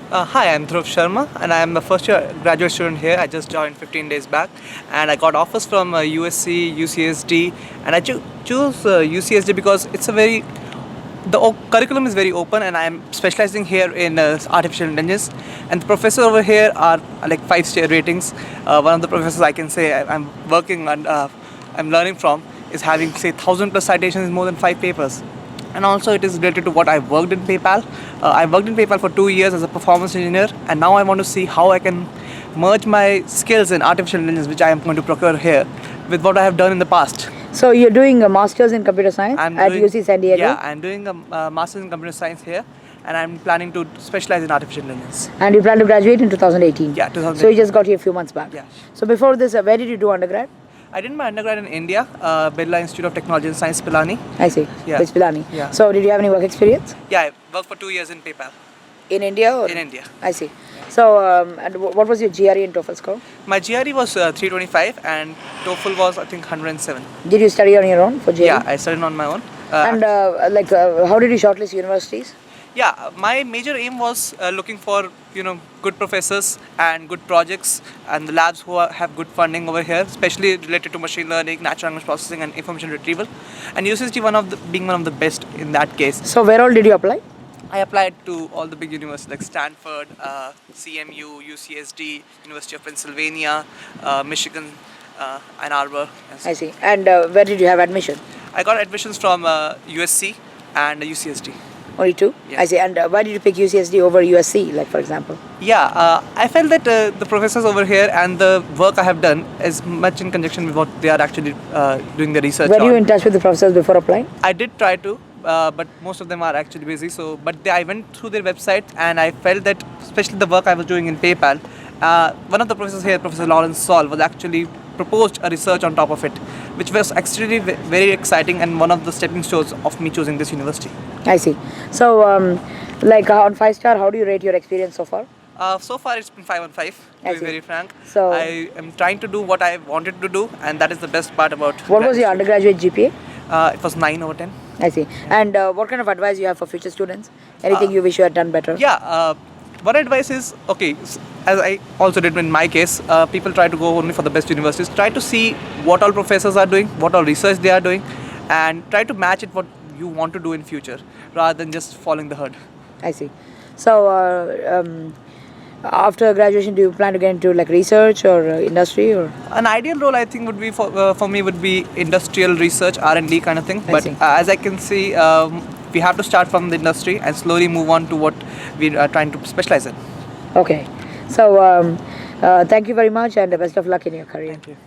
Hi, I'm Dhruv Sharma, and I'm the first year graduate student here. I just joined 15 days back, and I got offers from USC, UCSD, and I choose UCSD because it's a very curriculum is very open, and I'm specializing here in artificial intelligence. And the professors over here are like 5-star ratings. One of the professors I can say I'm working on, I'm learning from, is having say 1,000+ citations in more than 5 papers. And also it is related to what I worked in PayPal. I worked in PayPal for 2 years as a performance engineer, and now I want to see how I can merge my skills in artificial intelligence, which I am going to procure here, with what I have done in the past. So you're doing a master's in computer science at UC San Diego? Yeah, I'm doing a master's in computer science here, and I'm planning to specialize in artificial intelligence. And you plan to graduate in 2018? Yeah, 2018. So you just got here a few months back? Yeah. So before this, where did you do undergrad? I did my undergrad in India, Birla Institute of Technology and Science, Pilani. I see. Yeah. It's Pilani. Yeah. So did you have any work experience? Yeah, I worked for 2 years in PayPal. In India? Or? In India. I see. So, and what was your GRE and TOEFL score? My GRE was 325 and TOEFL was I think 107. Did you study on your own for GRE? Yeah, I studied on my own. And how did you shortlist universities? Yeah, my major aim was looking for good professors and good projects and the labs who have good funding over here, especially related to machine learning, natural language processing, and information retrieval. And UCSD being one of the best in that case. So where all did you apply? I applied to all the big universities like Stanford, CMU, UCSD, University of Pennsylvania, Michigan, Ann Arbor. I see. And where did you have admission? I got admissions from USC and UCSD. Only two? Yeah. I see. And why did you pick UCSD over USC, like for example? Yeah, I felt that the professors over here and the work I have done is much in conjunction with what they are actually doing the research Were on. you in touch with the professors before applying? I did try to, but most of them are actually busy. I went through their website and I felt that, especially the work I was doing in PayPal, one of the professors here, Professor Lawrence Saul, was actually proposed a research on top of it, which was actually very exciting and one of the stepping stones of me choosing this university. I see. So, on 5-star, how do you rate your experience so far? So far it's been 5 on 5, to be very frank. So I am trying to do what I wanted to do, and that is the best part about what was your undergraduate GPA? It was 9 over 10. I see. And what kind of advice you have for future students? Anything you wish you had done better? Yeah, one advice is, as I also did in my case, people try to go only for the best universities. Try to see what all professors are doing, what all research they are doing, and try to match it what you want to do in future, rather than just following the herd. I see. So, after graduation, do you plan to get into like research or industry or? An ideal role I think would be for me would be industrial research, R&D kind of thing. But as I can see, we have to start from the industry and slowly move on to what we are trying to specialize in. Okay. So, thank you very much and best of luck in your career. Thank you.